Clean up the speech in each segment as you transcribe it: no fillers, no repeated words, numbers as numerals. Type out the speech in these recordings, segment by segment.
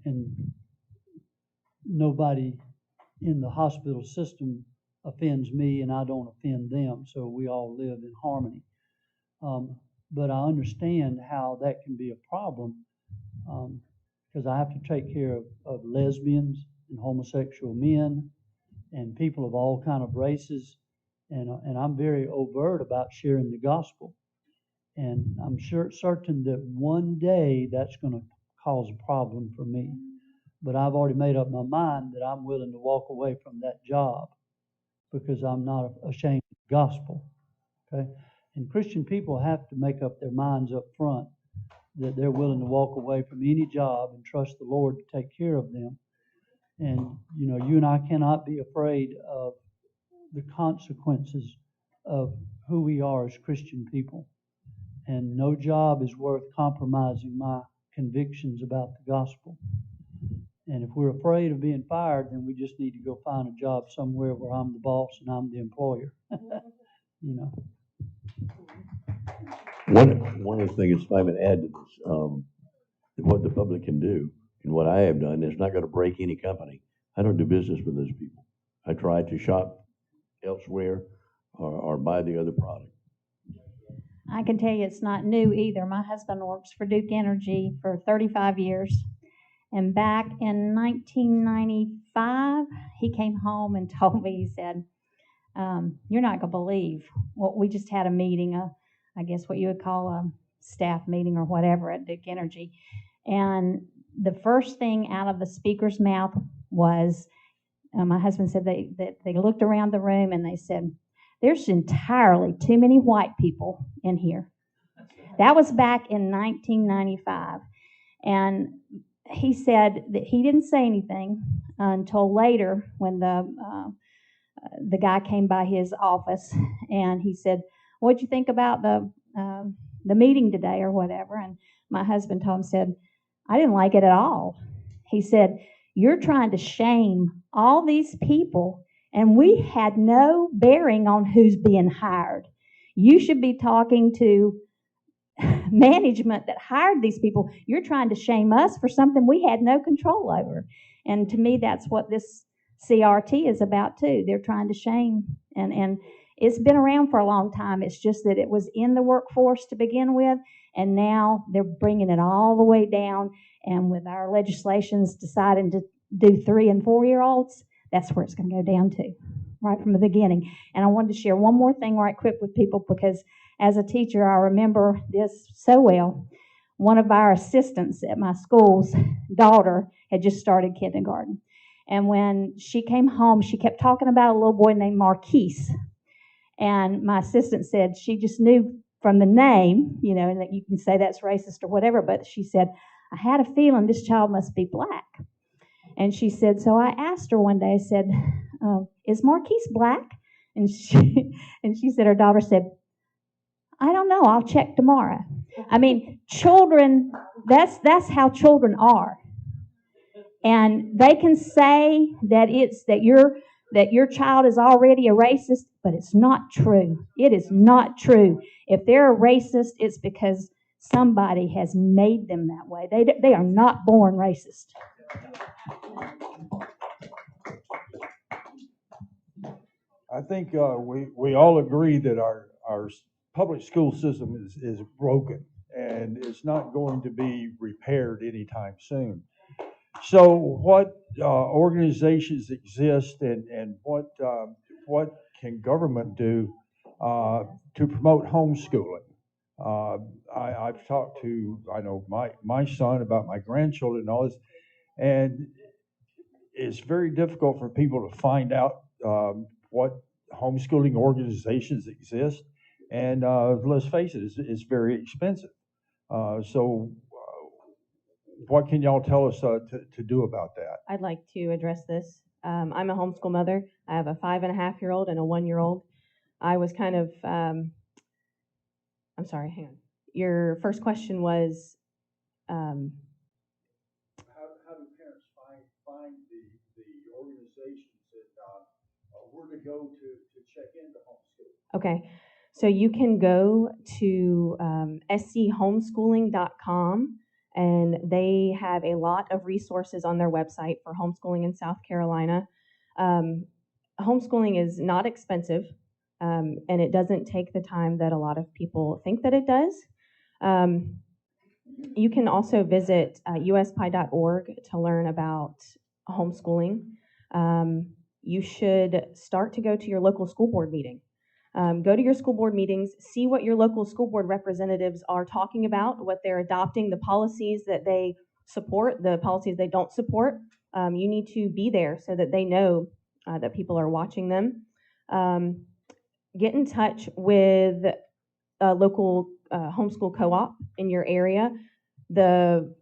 and nobody in the hospital system offends me, and I don't offend them, so we all live in harmony. But I understand how that can be a problem, because I have to take care of lesbians and homosexual men and people of all kind of races, and I'm very overt about sharing the gospel. And I'm certain that one day that's going to cause a problem for me. But I've already made up my mind that I'm willing to walk away from that job because I'm not ashamed of the gospel. Okay? And Christian people have to make up their minds up front that they're willing to walk away from any job and trust the Lord to take care of them. And, you know, you and I cannot be afraid of the consequences of who we are as Christian people. And no job is worth compromising my convictions about the gospel. And if we're afraid of being fired, then we just need to go find a job somewhere where I'm the boss and I'm the employer. You know. One of the things, if I may add to this, what the public can do, and what I have done, is not going to break any company. I don't do business with those people. I try to shop elsewhere or buy the other product. I can tell you it's not new either. My husband works for Duke Energy for 35 years. And back in 1995, he came home and told me, he said, you're not going to believe what we just had a meeting, I guess what you would call a staff meeting or whatever at Duke Energy. And the first thing out of the speaker's mouth was, my husband said that they looked around the room and they said, there's entirely too many white people in here. That was back in 1995. And he said that he didn't say anything until later when the guy came by his office and he said, what'd you think about the meeting today or whatever? And my husband told him, said, I didn't like it at all. He said, you're trying to shame all these people and we had no bearing on who's being hired. You should be talking to management that hired these people. You're trying to shame us for something we had no control over. And to me, that's what this CRT is about too. They're trying to shame, and it's been around for a long time. It's just that it was in the workforce to begin with, and now they're bringing it all the way down. And with our legislations deciding to do 3 and 4 year olds, that's where it's going to go down to, right from the beginning. And I wanted to share one more thing right quick with people, because as a teacher, I remember this so well. One of our assistants at my school's daughter had just started kindergarten. And when she came home, she kept talking about a little boy named Marquise. And my assistant said she just knew from the name, you know, and that you can say that's racist or whatever, but she said, I had a feeling this child must be black. And she said, so I asked her one day, I said, is Marquise black? And she said, her daughter said, I don't know, I'll check tomorrow. I mean, children, that's how children are. And they can say that your child is already a racist, but it's not true. It is not true. If they're a racist, it's because somebody has made them that way. They are not born racist. I think we all agree that our public school system is broken and it's not going to be repaired anytime soon. So what organizations exist and what can government do to promote homeschooling? I've talked to, I know my son about my grandchildren and all this, and it's very difficult for people to find out what homeschooling organizations exist. And let's face it, it's very expensive. So what can y'all tell us to do about that? I'd like to address this. I'm a homeschool mother. I have a 5.5-year-old and a 1-year-old. I was kind of, I'm sorry, hang on. Your first question was, How do parents find the organizations that where to go to check into homeschool? okay. So you can go to schomeschooling.com and they have a lot of resources on their website for homeschooling in South Carolina. Homeschooling is not expensive, and it doesn't take the time that a lot of people think that it does. You can also visit uspie.org to learn about homeschooling. You should start to go to your local school board meeting. Go to your school board meetings, see what your local school board representatives are talking about, what they're adopting, the policies that they support, the policies they don't support. You need to be there so that they know that people are watching them. Get in touch with a local homeschool co-op in your area. The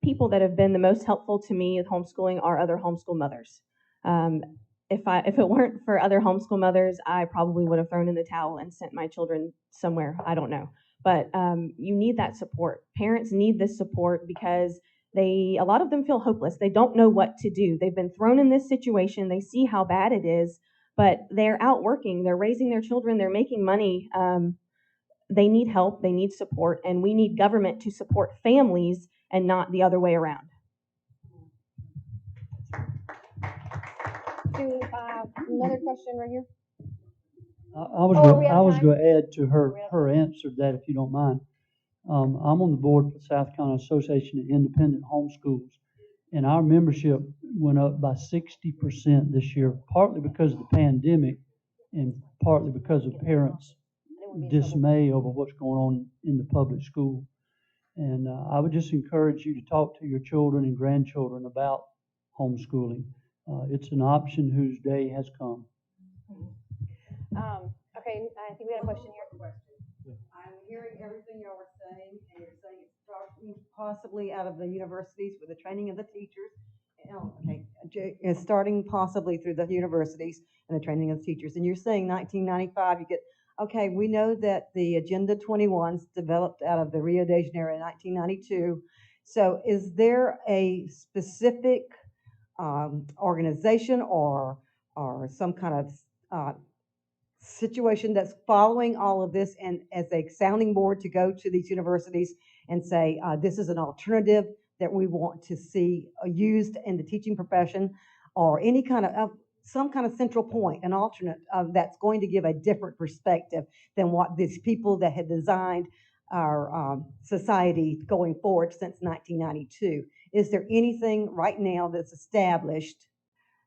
people that have been the most helpful to me with homeschooling are other homeschool mothers. If it weren't for other homeschool mothers, I probably would have thrown in the towel and sent my children somewhere. I don't know. But you need that support. Parents need this support because a lot of them feel hopeless. They don't know what to do. They've been thrown in this situation. They see how bad it is, but they're out working. They're raising their children. They're making money. They need help. They need support. And we need government to support families and not the other way around. Another question right here. I was Oh, are we out I of was time? going to add to Are we out of her answer to that, if you don't mind. I'm on the board for South Carolina Association of Independent Homeschools, and our membership went up by 60% this year, partly because of the pandemic and partly because of parents' dismay over what's going on in the public school. And I would just encourage you to talk to your children and grandchildren about homeschooling. It's an option whose day has come. Okay, I think we had a question here. I'm hearing everything y'all are saying, and you're saying it's starting possibly out of the universities with the training of the teachers. It's starting possibly through the universities and the training of the teachers. And you're saying 1995, okay, we know that the Agenda 21's developed out of the Rio de Janeiro in 1992. So is there a specific organization or some kind of situation that's following all of this and as a sounding board to go to these universities and say, this is an alternative that we want to see used in the teaching profession, or any kind of some kind of central point, an alternate that's going to give a different perspective than what these people that had designed our society going forward since 1992. Is there anything right now that's established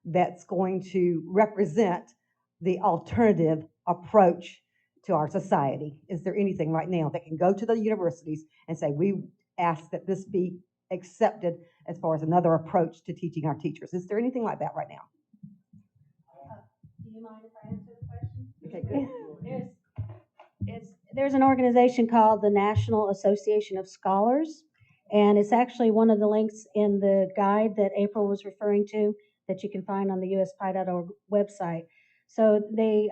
that's going to represent the alternative approach to our society? Is there anything right now that can go to the universities and say, we ask that this be accepted as far as another approach to teaching our teachers? Is there anything like that right now? Do you mind if I answer the question? Okay, good. There's an organization called the National Association of Scholars, and it's actually one of the links in the guide that April was referring to that you can find on the uspie.org website. So they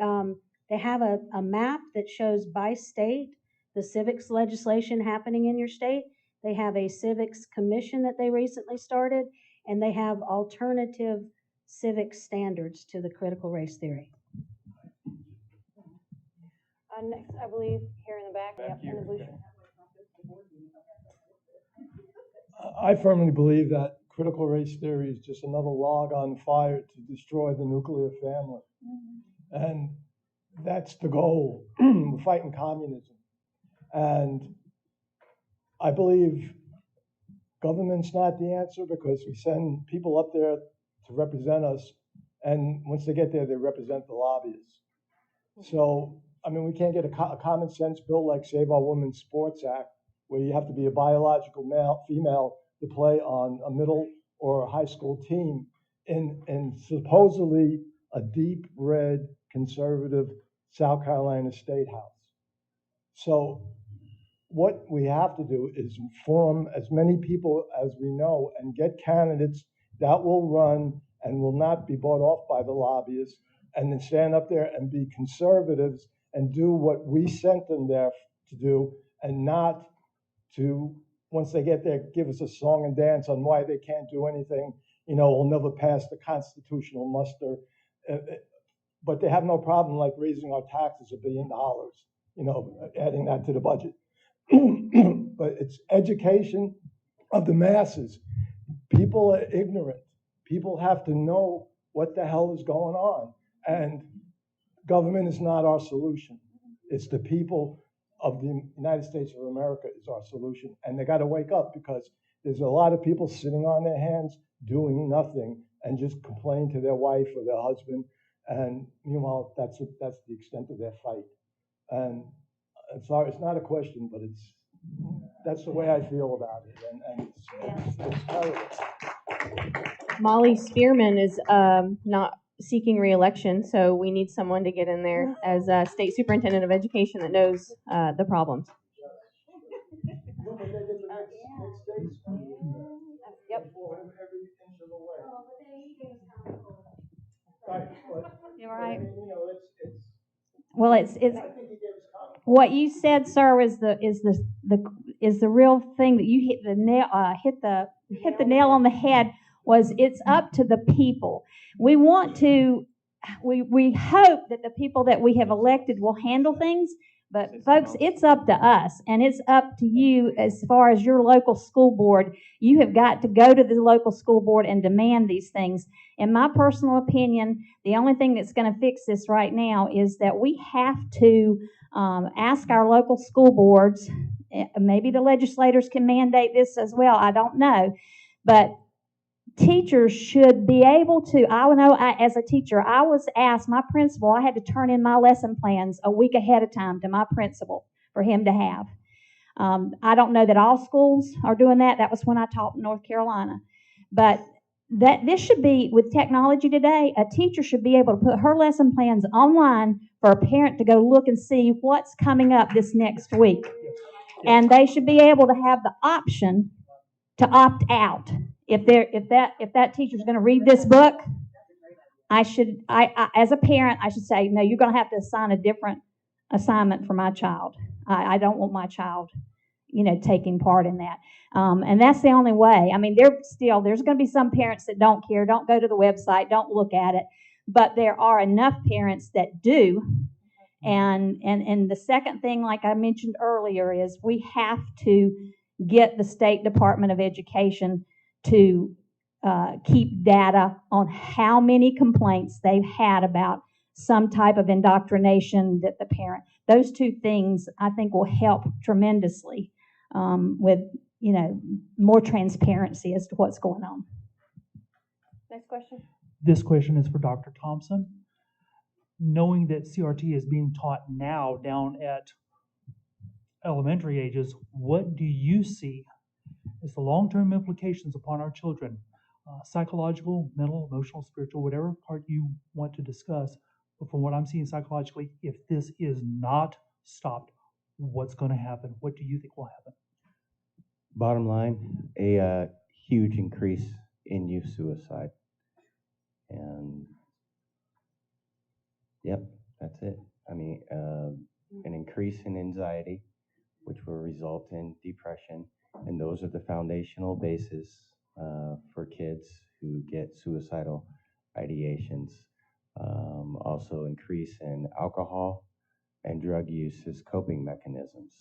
have a map that shows by state the civics legislation happening in your state. They have a civics commission that they recently started, and they have alternative civic standards to the critical race theory. Next, I believe, here in the back, yep, in the blue shirt. I firmly believe that critical race theory is just another log on fire to destroy the nuclear family. And that's the goal. We're fighting communism. And I believe government's not the answer, because we send people up there to represent us, and once they get there, they represent the lobbyists. So, I mean, we can't get a common sense bill like Save Our Women's Sports Act, where you have to be a biological female to play on a middle or a high school team in supposedly a deep red conservative South Carolina State House. So what we have to do is inform as many people as we know and get candidates that will run and will not be bought off by the lobbyists, and then stand up there and be conservatives and do what we sent them there to do, and not to, once they get there, give us a song and dance on why they can't do anything. You know, we'll never pass the constitutional muster. But they have no problem like raising our taxes $1 billion, you know, adding that to the budget. But it's education, of the masses. People are ignorant. People have to know what the hell is going on. And government is not our solution. It's the people of the United States of America is our solution. And they got to wake up, because there's a lot of people sitting on their hands doing nothing and just complaining to their wife or their husband. And meanwhile, that's the extent of their fight. And I'm sorry, it's not a question, but that's the way I feel about it. And it's terrible. Molly Spearman is not seeking reelection, so we need someone to get in there as a state superintendent of education that knows the problems. Yep. You're right. Well, it's what you said, sir, is the real thing that you hit the nail on the head. Was it's up to the people. We want to. We hope that the people that we have elected will handle things. But folks, it's up to us, and it's up to you as far as your local school board. You have got to go to the local school board and demand these things. In my personal opinion, the only thing that's going to fix this right now is that we have to ask our local school boards. Maybe the legislators can mandate this as well. I don't know. But teachers should be able to, I know as a teacher, I was asked, my principal, I had to turn in my lesson plans a week ahead of time to my principal for him to have. I don't know that all schools are doing that. That was when I taught in North Carolina. But this should be, with technology today, a teacher should be able to put her lesson plans online for a parent to go look and see what's coming up this next week. And they should be able to have the option to opt out. If that teacher's going to read this book, I as a parent, I should say, no, you're going to have to assign a different assignment for my child. I don't want my child, taking part in that. And that's the only way. I mean, there's going to be some parents that don't care, don't go to the website, don't look at it, but there are enough parents that do. And the second thing, like I mentioned earlier, is we have to get the State Department of Education to keep data on how many complaints they've had about some type of indoctrination that the parent. Those two things I think will help tremendously with more transparency as to what's going on. Next question. This question is for Dr. Thompson. Knowing that CRT is being taught now down at elementary ages, what do you see as the long-term implications upon our children? Psychological, mental, emotional, spiritual, whatever part you want to discuss. But from what I'm seeing psychologically, if this is not stopped, what's going to happen? What do you think will happen? Bottom line, a huge increase in youth suicide. And yep, that's it. I mean, an increase in anxiety, which will result in depression. And those are the foundational bases for kids who get suicidal ideations. Also increase in alcohol and drug use as coping mechanisms.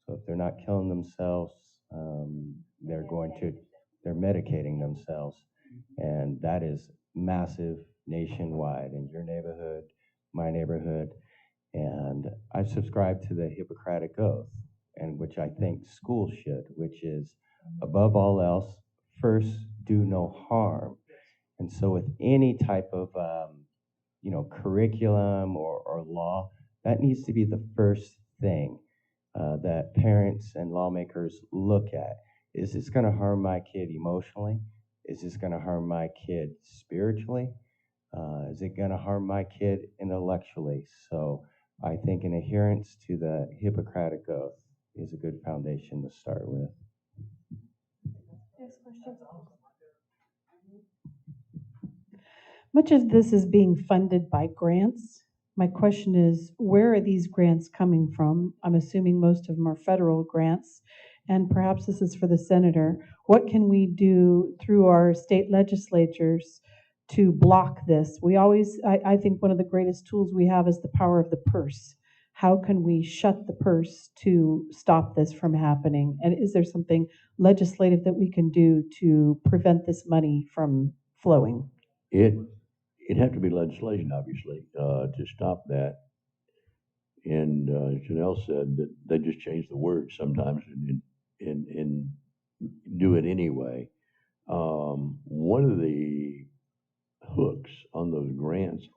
So if they're not killing themselves, they're medicating themselves. And that is massive nationwide in your neighborhood, my neighborhood. And I subscribe to the Hippocratic Oath, and which I think schools should, which is above all else, first do no harm. And so with any type of curriculum or law, that needs to be the first thing that parents and lawmakers look at. Is this going to harm my kid emotionally? Is this going to harm my kid spiritually? Is it going to harm my kid intellectually? So I think an adherence to the Hippocratic Oath is a good foundation to start with. Next question. Much of this is being funded by grants. My question is, where are these grants coming from? I'm assuming most of them are federal grants, and perhaps this is for the senator. What can we do through our state legislatures to block this? I think one of the greatest tools we have is the power of the purse. how can we shut the purse to stop this from happening? And is there something legislative that we can do to prevent this money from flowing? It'd have to be legislation, obviously, to stop that. And Janelle said that they just change the words sometimes and do it anyway. One of the hooks on those grants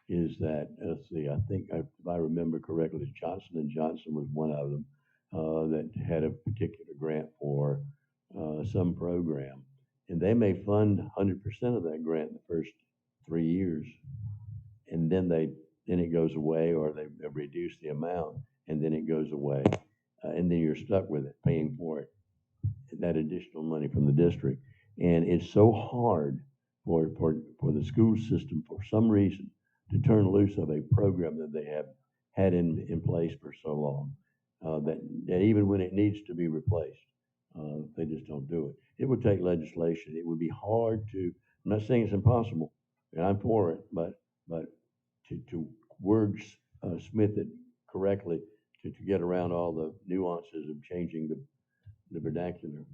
is that, let's see, I think if I remember correctly, Johnson & Johnson was one of them that had a particular grant for some program. And they may fund 100% of that grant in the first 3 years. And then it goes away, or they reduce the amount, and then it goes away. And then you're stuck with it, paying for it, that additional money from the district. And it's so hard for the school system, for some reason, to turn loose of a program that they have had in place for so long, that even when it needs to be replaced, they just don't do it. It would take legislation. It would be hard to, I'm not saying it's impossible, and I'm for it, but to wordsmith it correctly to get around all the nuances of changing the vernacular.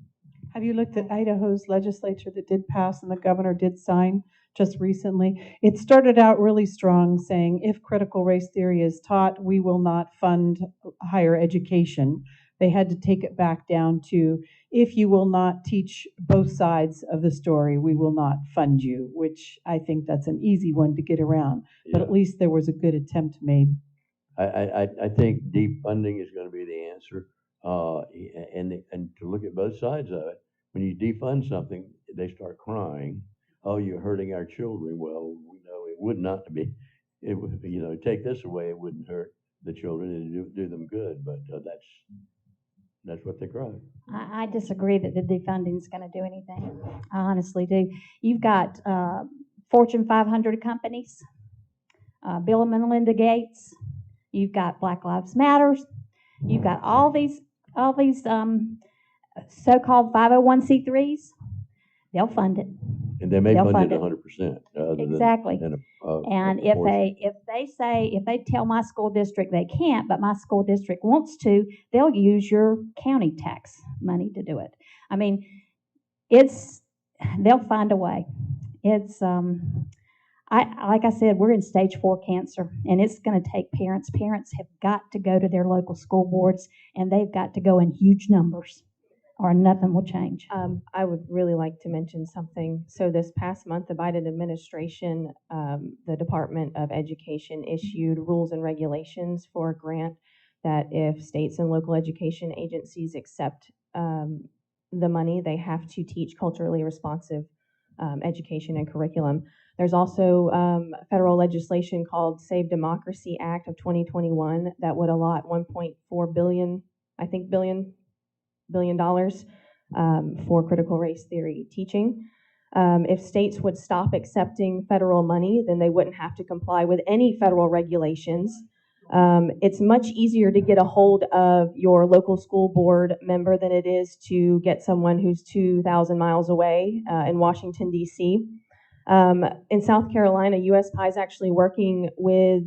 Have you looked at Idaho's legislature that did pass and the governor did sign just recently? It started out really strong, saying if critical race theory is taught, we will not fund higher education. They had to take it back down to, if you will not teach both sides of the story, we will not fund you, which I think that's an easy one to get around. But at least there was a good attempt made. I think defunding is going to be the answer. And to look at both sides of it, when you defund something, they start crying, oh, you're hurting our children. Well, we know it would not be. It would, take this away, it wouldn't hurt the children and do them good. But that's what they cry. I disagree that the defunding is going to do anything. I honestly do. You've got Fortune 500 companies, Bill and Melinda Gates. You've got Black Lives Matters. You've got all these so-called 501c3s. They'll fund it. And they may fund it 100%. Exactly. And if they tell my school district they can't, but my school district wants to, they'll use your county tax money to do it. I mean, they'll find a way. Like I said, we're in stage 4 cancer, and it's going to take parents. Parents have got to go to their local school boards, and they've got to go in huge numbers, or nothing will change. I would really like to mention something. So this past month, the Biden administration, the Department of Education issued rules and regulations for a grant that if states and local education agencies accept the money, they have to teach culturally responsive education and curriculum. There's also federal legislation called Save Democracy Act of 2021 that would allot $1.4 billion for critical race theory teaching. If states would stop accepting federal money, then they wouldn't have to comply with any federal regulations. It's much easier to get a hold of your local school board member than it is to get someone who's 2,000 miles away in Washington, D.C. In South Carolina, USPI is actually working with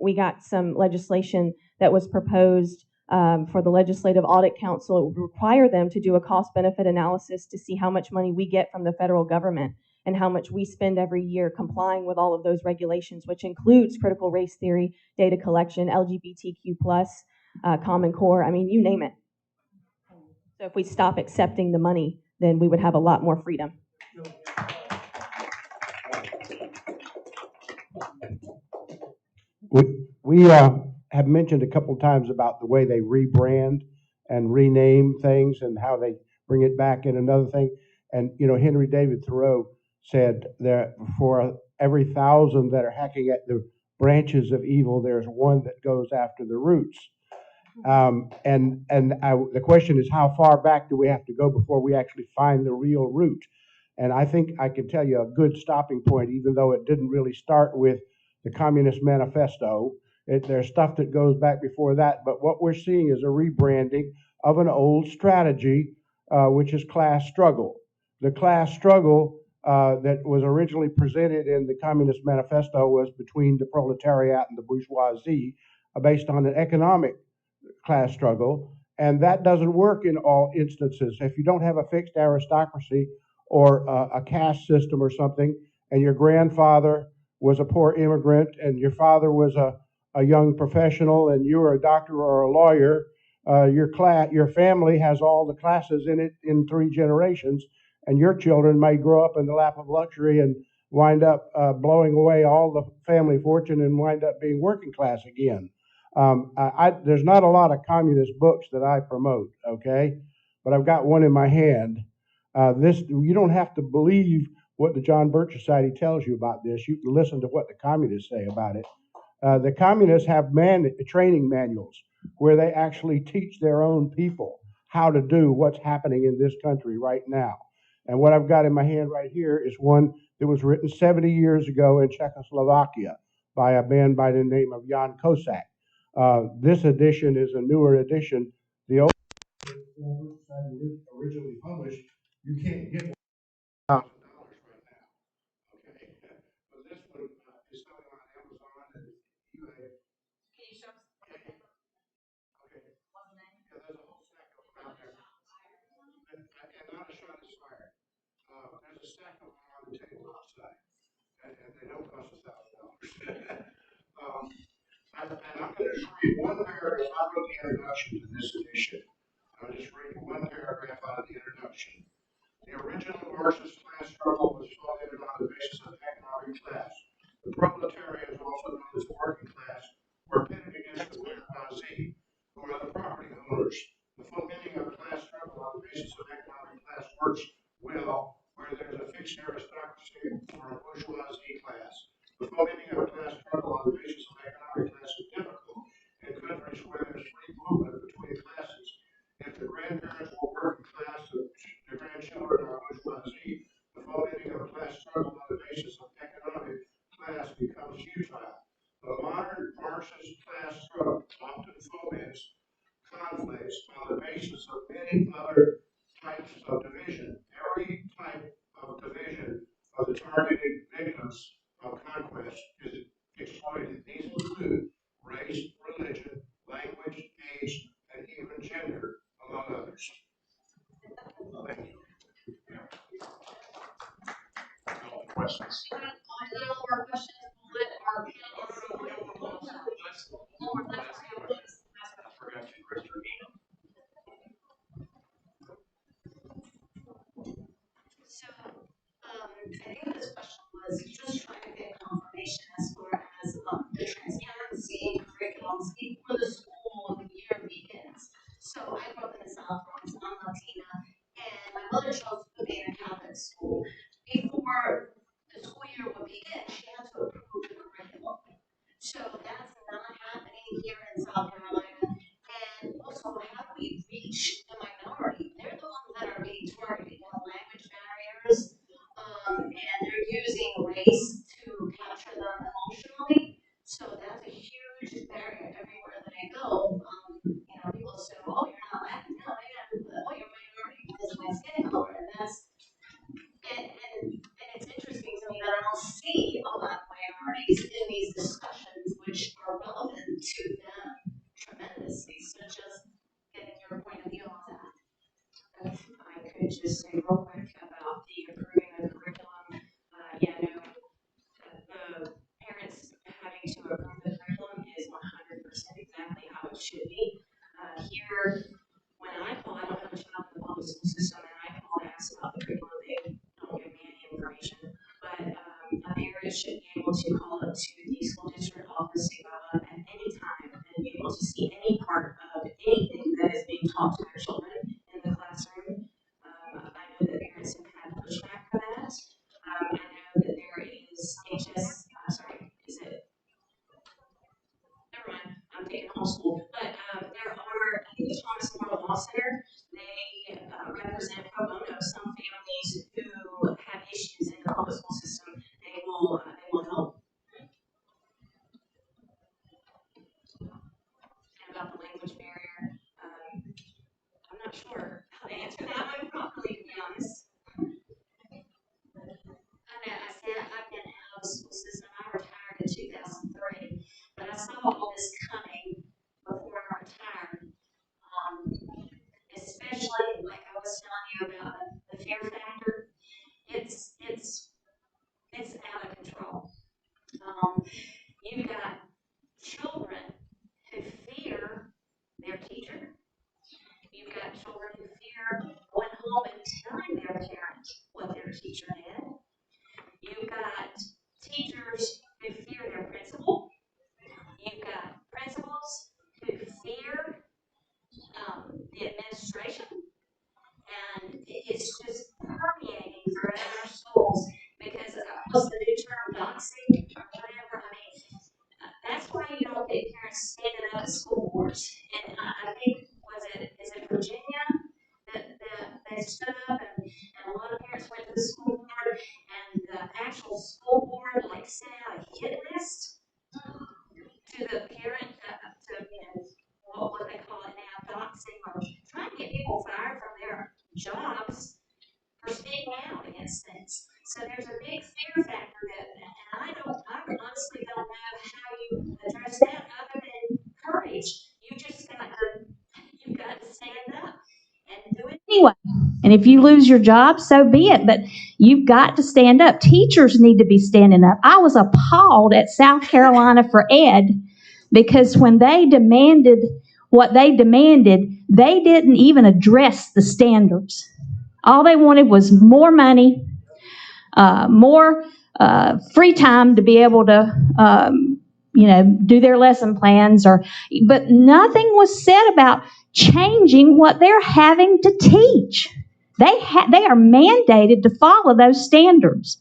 we got some legislation that was proposed for the Legislative Audit Council. It would require them to do a cost-benefit analysis to see how much money we get from the federal government and how much we spend every year complying with all of those regulations, which includes critical race theory, data collection, LGBTQ+, Common Core, I mean, you name it. So if we stop accepting the money, then we would have a lot more freedom. We have mentioned a couple of times about the way they rebrand and rename things and how they bring it back in another thing. And, Henry David Thoreau said that for every 1,000 that are hacking at the branches of evil, there's one that goes after the roots. The question is, how far back do we have to go before we actually find the real root? And I think I can tell you a good stopping point, even though it didn't really start with the Communist Manifesto. There's stuff that goes back before that, but what we're seeing is a rebranding of an old strategy, which is class struggle. The class struggle that was originally presented in the Communist Manifesto was between the proletariat and the bourgeoisie, based on an economic class struggle. And that doesn't work in all instances. If you don't have a fixed aristocracy or a caste system or something, and your grandfather was a poor immigrant and your father was a young professional and you were a doctor or a lawyer, your family has all the classes in it in 3 generations, and your children may grow up in the lap of luxury and wind up blowing away all the family fortune and wind up being working class again. There's not a lot of communist books that I promote, okay? But I've got one in my hand. You don't have to believe what the John Birch Society tells you about this. You can listen to what the communists say about it. The communists have training manuals where they actually teach their own people how to do what's happening in this country right now. And what I've got in my hand right here is one that was written 70 years ago in Czechoslovakia by a man by the name of Jan Kosak. This edition is a newer edition. The old originally published, you can't get $1,000 right now. Okay, but this one is selling on Amazon and eBay. Can you show us? Okay. What's the name? Yeah, there's a whole stack of them out there. And not a shot is fired. There's a stack of them on the table outside, and they don't cost $1,000. And I'm going to read one paragraph out of the introduction to this edition. I'll just read one paragraph out of the introduction. The original Marxist class struggle was founded on the basis of economic class. The proletariat, also known as the working class, were pitted against the bourgeoisie, who are the property owners. The full meaning of class struggle on the basis of economic class works well where there's a fixed aristocracy or a bourgeoisie class. The full meaning of class struggle on the basis of economic class is difficult in countries where there's free movement between classes. If the grandparents were working class, the grandchildren are bourgeoisie. The full meaning of class struggle on the basis of economic class becomes futile. The modern Marxist class struggle often foments conflicts on the basis of many other types of division. Every type of division of the targeted victims of conquest is exploited. These include race, religion, language, age, and even gender, among others. Thank you. Questions? More questions. We'll let our panelists. I forgot you, Christopher. So, I think this question was just trying to get confirmation as far as the transparency in curriculums before the school year begins. So I grew up in the South Bronx, I'm Latina, and my mother chose to put me in a Catholic school. Before the school year would begin, she had to approve the curriculum. So that's not happening here in South Carolina. And also, how do we reach the minority? They're the ones that are being targeted, language barriers, and they're using race to capture them emotionally. So that's a huge barrier everywhere that I go. People assume, oh, you're not Latin, no, I am, oh, you're minority because of my skin color, and that's and it's interesting to me that I don't see a lot of minorities in these discussions, which are relevant to them tremendously. So just getting your point of view on that. If I could just say real quick about the improving of the curriculum. The parents having to approve the curriculum is 100% exactly how it should be. Here, when I call, I don't have a child in the public school system, and I call and ask about the curriculum. They don't give me any information. But a parent should be able to call up to the school district office at any time and be able to see any part of anything that is being taught to their children in the classroom. I know that parents have had pushback for that. I know that there is is it? Never mind, I'm taking homeschool. But there are, I think the Thomas More Law Center, they represent pro bono some families who have issues in the public school system. They will help. And about the language barrier, against things. So there's a big fear factor that, and I honestly don't know how you address that other than courage. You've got to stand up and do it anyway. And if you lose your job, so be it. But you've got to stand up. Teachers need to be standing up. I was appalled at South Carolina for Ed because when they demanded what they demanded, they didn't even address the standards. All they wanted was more money, more free time to be able to, do their lesson plans. But nothing was said about changing what they're having to teach. They are mandated to follow those standards.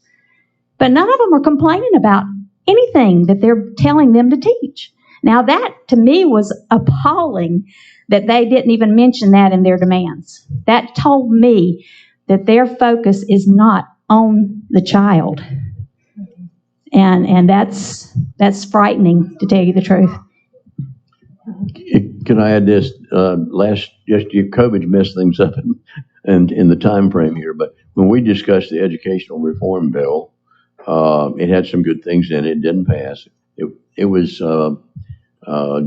But none of them are complaining about anything that they're telling them to teach. Now that, to me, was appalling that they didn't even mention that in their demands. That told me that their focus is not on the child. And that's frightening, to tell you the truth. Can I add this? Last year, COVID messed things up and in the time frame here. But when we discussed the educational reform bill, it had some good things in it. It didn't pass. It was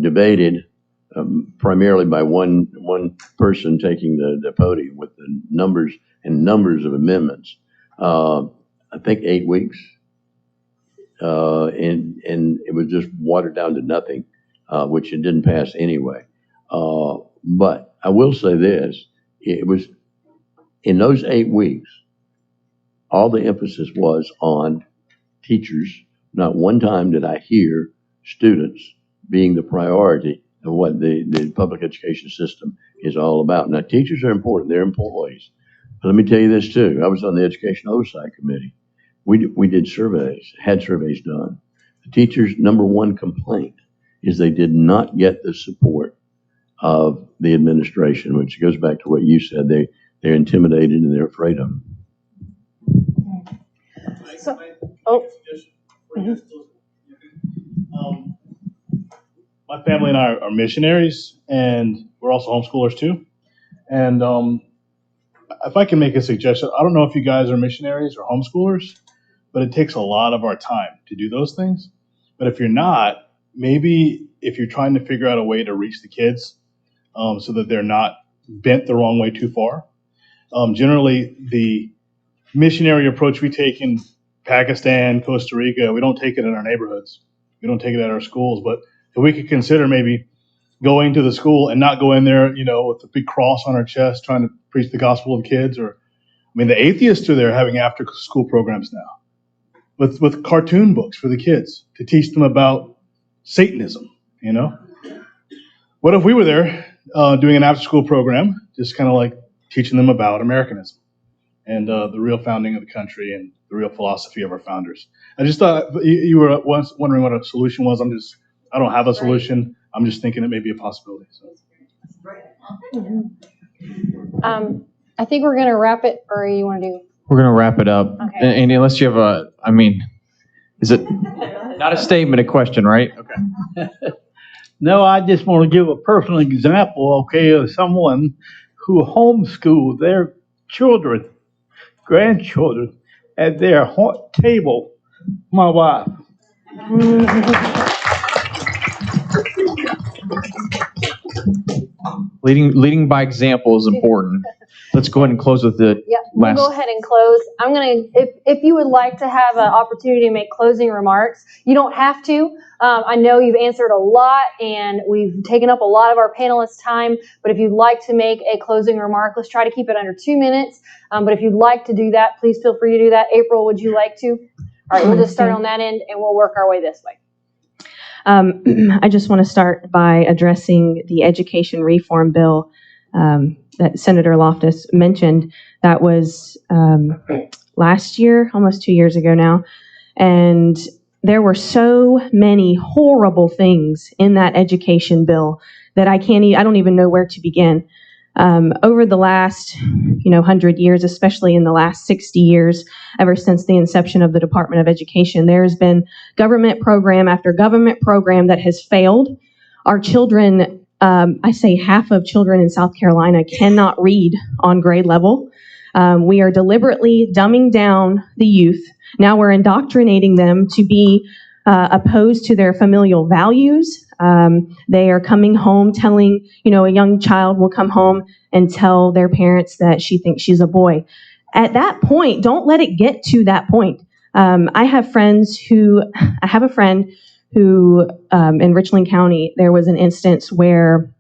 debated primarily by one person taking the podium with the numbers of amendments. I think 8 weeks, and it was just watered down to nothing, which it didn't pass anyway. But I will say this: it was in those 8 weeks, all the emphasis was on teachers. Not one time did I hear students being the priority of what the public education system is all about. Now, teachers are important. They're employees. But let me tell you this, too. I was on the Education Oversight Committee. We did surveys, had surveys done. The teachers' number one complaint is they did not get the support of the administration, which goes back to what you said. They're intimidated and they're afraid of them. So, my family and I are missionaries, and we're also homeschoolers too. And if I can make a suggestion, I don't know if you guys are missionaries or homeschoolers, but it takes a lot of our time to do those things. But if you're not, maybe if you're trying to figure out a way to reach the kids so that they're not bent the wrong way too far. Generally, the missionary approach we take in Pakistan, Costa Rica, we don't take it in our neighborhoods. We don't take it at our schools. But if we could consider maybe going to the school and not go in there, with a big cross on our chest trying to preach the gospel to kids. The atheists are there having after-school programs now with cartoon books for the kids to teach them about Satanism, What if we were there doing an after-school program, just kind of like teaching them about Americanism and the real founding of the country and the real philosophy of our founders? I just thought you were once wondering what a solution was. I don't have a solution. I'm just thinking it may be a possibility. So. I think we're going to wrap it, or you want to do? We're going to wrap it up. Okay. And unless you have is it not a statement, a question, right? Okay. No, I just want to give a personal example, of someone who homeschooled their children, grandchildren, at their table, my wife. Leading by example is important. Let's go ahead and close with the We'll go ahead and close. I'm going to, if you would like to have an opportunity to make closing remarks, you don't have to. I know you've answered a lot and we've taken up a lot of our panelists' time, but if you'd like to make a closing remark, let's try to keep it under 2 minutes. But if you'd like to do that, please feel free to do that. April, would you like to? All right, we'll just start on that end and we'll work our way this way. I just want to start by addressing the education reform bill that Senator Loftus mentioned. That was last year, almost 2 years ago now. And there were so many horrible things in that education bill that I don't even know where to begin. Over the last, 100 years, especially in the last 60 years, ever since the inception of the Department of Education, there has been government program after government program that has failed. Our children, I say half of children in South Carolina cannot read on grade level. We are deliberately dumbing down the youth. Now we're indoctrinating them to be opposed to their familial values. They are coming home telling, a young child will come home and tell their parents that she thinks she's a boy. At that point, don't let it get to that point. I have a friend who, in Richland County, there was an instance where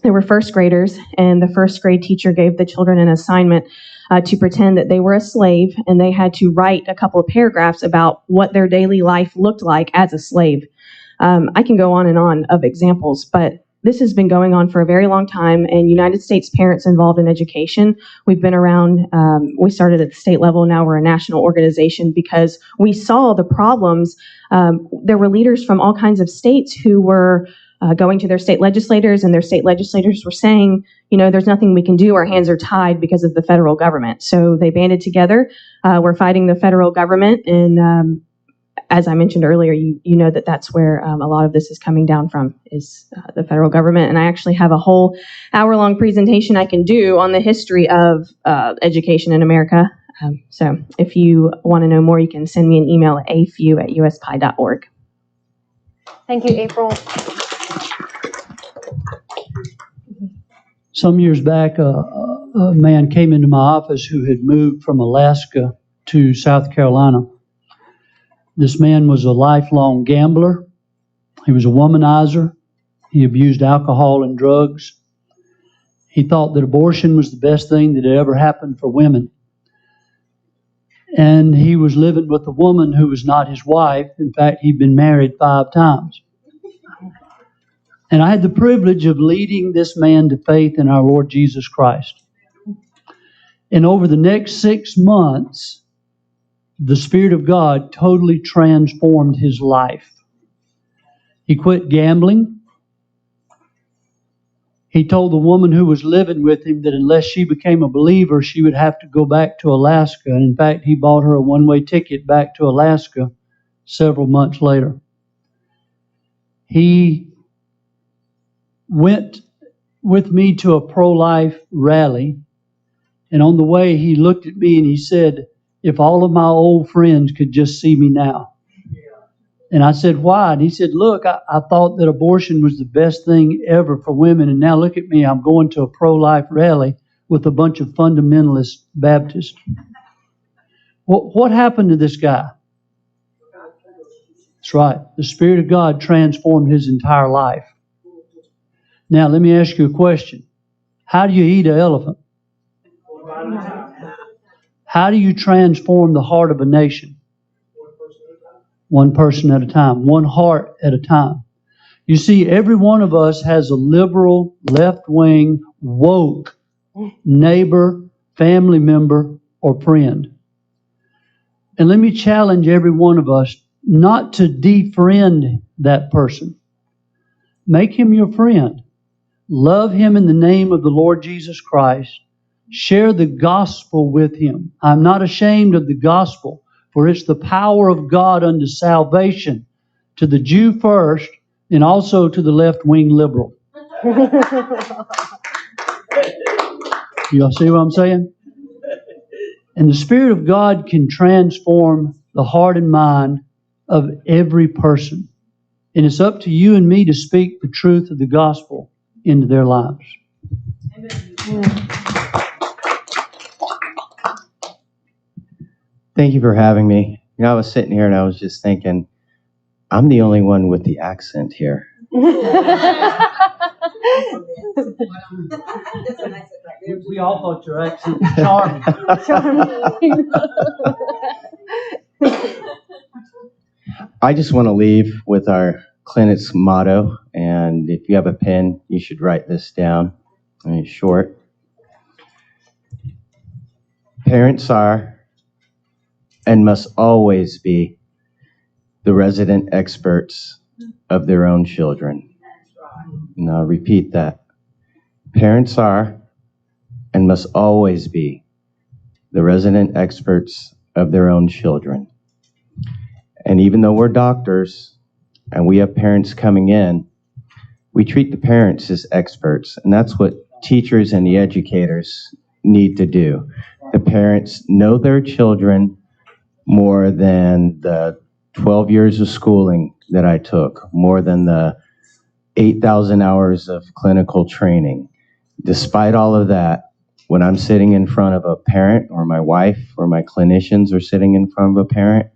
there were first graders, and the first grade teacher gave the children an assignment to pretend that they were a slave, and they had to write a couple of paragraphs about what their daily life looked like as a slave. I can go on and on of examples, but this has been going on for a very long time, and United States Parents Involved in Education, we've been around, we started at the state level, now we're a national organization because we saw the problems. There were leaders from all kinds of states who were going to their state legislators, and their state legislators were saying, there's nothing we can do, our hands are tied because of the federal government. So they banded together, we're fighting the federal government, and as I mentioned earlier, you know that that's where a lot of this is coming down from, is the federal government. And I actually have a whole hour-long presentation I can do on the history of education in America. So if you want to know more, you can send me an email at afu@uspie.org. Thank you, April. Some years back, a man came into my office who had moved from Alaska to South Carolina. This man was a lifelong gambler. He was a womanizer. He abused alcohol and drugs. He thought that abortion was the best thing that had ever happened for women. And he was living with a woman who was not his wife. In fact, he'd been married 5 times. And I had the privilege of leading this man to faith in our Lord Jesus Christ. And over the next 6 months, the Spirit of God totally transformed his life. He quit gambling. He told the woman who was living with him that unless she became a believer, she would have to go back to Alaska. And in fact, he bought her a one-way ticket back to Alaska several months later. He went with me to a pro-life rally. And on the way, he looked at me and he said, "If all of my old friends could just see me now." And I said, "Why?" And he said, "Look, I thought that abortion was the best thing ever for women. And now look at me, I'm going to a pro-life rally with a bunch of fundamentalist Baptists." What happened to this guy? That's right. The Spirit of God transformed his entire life. Now, let me ask you a question. How do you eat an elephant? How do you transform the heart of a nation? One person at a time, one heart at a time. You see, every one of us has a liberal, left-wing, woke neighbor, family member, or friend. And let me challenge every one of us not to defriend that person. Make him your friend. Love him in the name of the Lord Jesus Christ. Share the gospel with him. I'm not ashamed of the gospel, for it's the power of God unto salvation to the Jew first and also to the left-wing liberal. Y'all see what I'm saying? And the Spirit of God can transform the heart and mind of every person. And it's up to you and me to speak the truth of the gospel into their lives. Amen. Thank you for having me. I was sitting here and I was just thinking, I'm the only one with the accent here. We all thought your accent was charming. I just want to leave with our clinic's motto, and if you have a pen, you should write this down. It's short. Parents are and must always be the resident experts of their own children. And I'll repeat that. Parents are and must always be the resident experts of their own children. And even though we're doctors and we have parents coming in, we treat the parents as experts. And that's what teachers and the educators need to do. The parents know their children more than the 12 years of schooling that I took, more than the 8,000 hours of clinical training. Despite all of that, when I'm sitting in front of a parent, or my wife or my clinicians are sitting in front of a parent,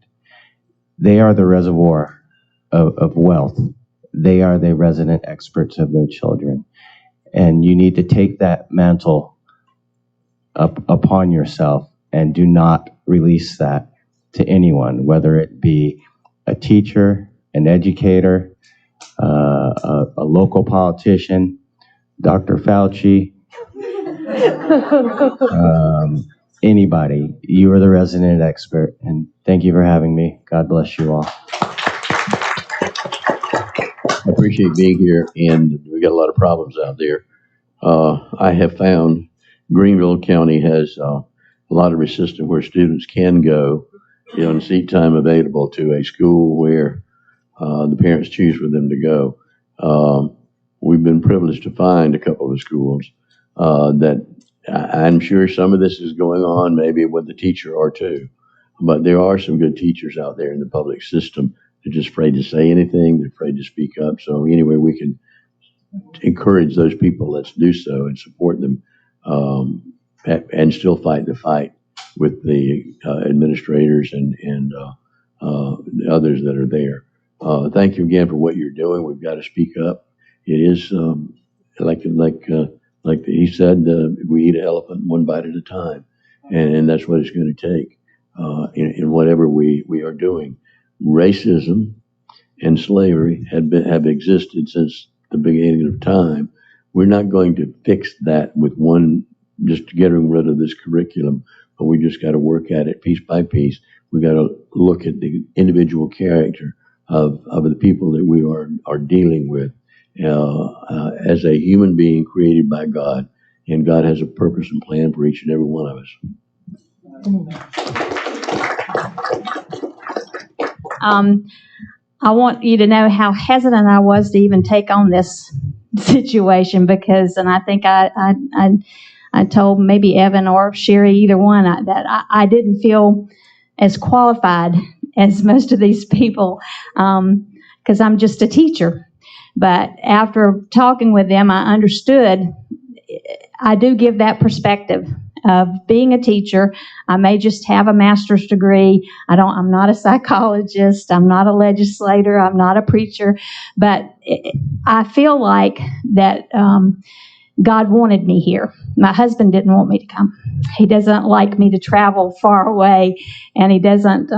they are the reservoir of wealth. They are the resident experts of their children. And you need to take that mantle upon yourself and do not release that to anyone, whether it be a teacher, an educator, a local politician, Dr. Fauci, anybody. You are the resident expert, and thank you for having me. God bless you all. I appreciate being here, and we got a lot of problems out there. I have found Greenville County has a lot of a system where students can go, and seat time available to a school where the parents choose for them to go. We've been privileged to find a couple of schools that I'm sure some of this is going on maybe with the teacher or two, but there are some good teachers out there in the public system. They're just afraid to say anything. They're afraid to speak up. So anyway, we can encourage those people. Let's do so and support them, and still fight the fight with the administrators and the others that are there. Thank you again for what you're doing. We've got to speak up. It is like he said, we eat an elephant one bite at a time, and that's what it's going to take in whatever we are doing. Racism and slavery have existed since the beginning of time. We're not going to fix that with just getting rid of this curriculum, but we just got to work at it piece by piece. We got to look at the individual character of the people that we are dealing with as a human being created by God, and God has a purpose and plan for each and every one of us. I want you to know how hesitant I was to even take on this situation because, and I think I told maybe Evan or Sherry, either one, that I didn't feel as qualified as most of these people because I'm just a teacher. But after talking with them, I understood. I do give that perspective of being a teacher. I may just have a master's degree. I'm not a psychologist. I'm not a legislator. I'm not a preacher. But I feel like that God wanted me here. My husband didn't want me to come. He doesn't like me to travel far away, and he doesn't,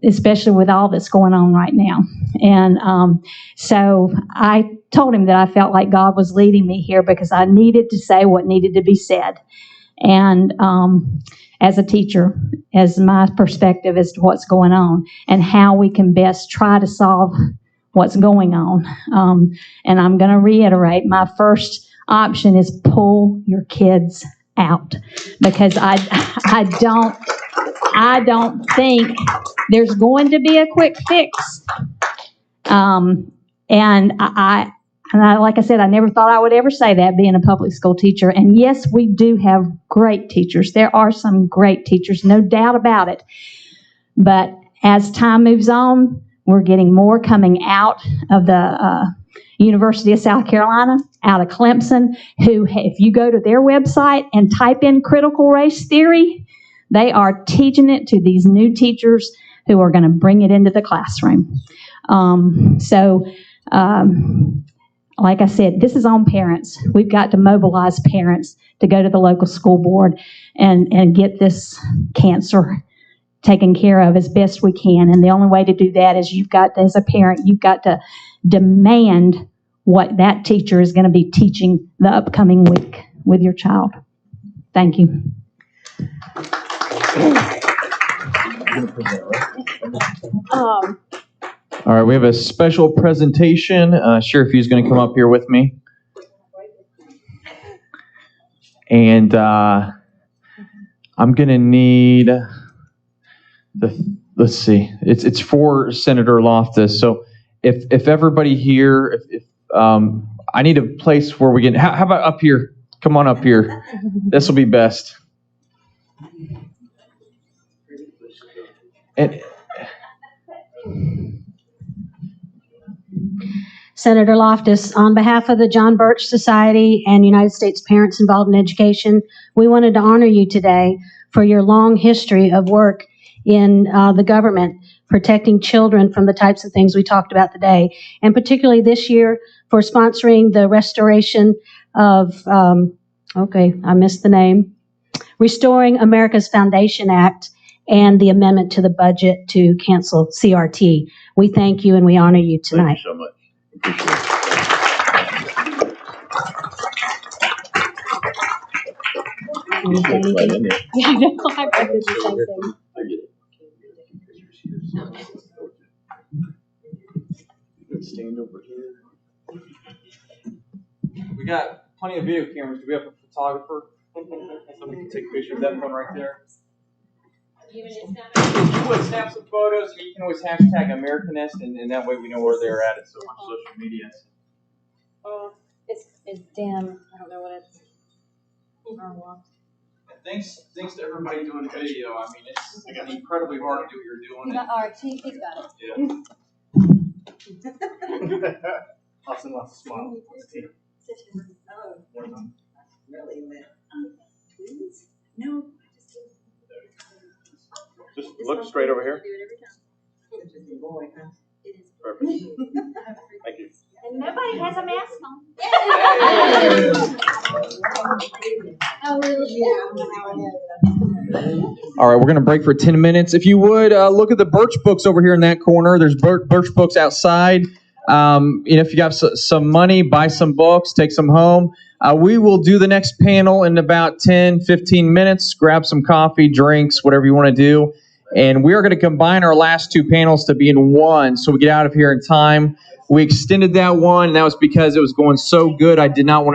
especially with all that's going on right now. And so I told him that I felt like God was leading me here because I needed to say what needed to be said. And as a teacher, as my perspective as to what's going on and how we can best try to solve what's going on. And I'm going to reiterate, my first option is pull your kids out because I don't think there's going to be a quick fix. And I, like I said, I never thought I would ever say that being a public school teacher. And yes, we do have great teachers. There are some great teachers, no doubt about it. But as time moves on, we're getting more coming out of the University of South Carolina, out of Clemson, who, if you go to their website and type in critical race theory, they are teaching it to these new teachers who are going to bring it into the classroom. Like I said, this is on parents. We've got to mobilize parents to go to the local school board and get this cancer taken care of as best we can. And the only way to do that is you've got to, as a parent, you've got to demand what that teacher is going to be teaching the upcoming week with your child. Thank you. All right, we have a special presentation. Sheriff Hughes is going to come up here with me. And I'm going to need let's see, it's for Senator Loftus. So if everybody here, I need a place where we can, how about up here? Come on up here. This will be best. And Senator Loftus, on behalf of the John Birch Society and United States Parents Involved in Education, we wanted to honor you today for your long history of work in the government, protecting children from the types of things we talked about today, and particularly this year for sponsoring the restoration of, I missed the name, Restoring America's Foundation Act and the amendment to the budget to cancel CRT. We thank you and we honor you tonight. Thank you so much. Appreciate it. Right in there. Yeah, I know. I did the same thing. I get it. Let's stand over here. we got plenty of video cameras. Do we have a photographer? Somebody can take a picture of that one right there. If you would snap some photos, and you can always hashtag AmericanNest, and that way we know where they're at. It's so much social media. It's dim. I don't know what it's. And thanks to everybody doing video. I mean, it's incredibly hard to do what you're doing. All right, he's got it. Yeah. Lots and lots of smiles. No. Just look straight over here. Perfect. Thank you. And nobody has a mask on. All right, we're going to break for 10 minutes. If you would, look at the Birch books over here in that corner. There's Birch books outside. If you got some money, buy some books, take some home. We will do the next panel in about 10, 15 minutes. Grab some coffee, drinks, whatever you want to do. And we are going to combine our last two panels to be in one so we get out of here in time. We extended that one, and that was because it was going so good. I did not want to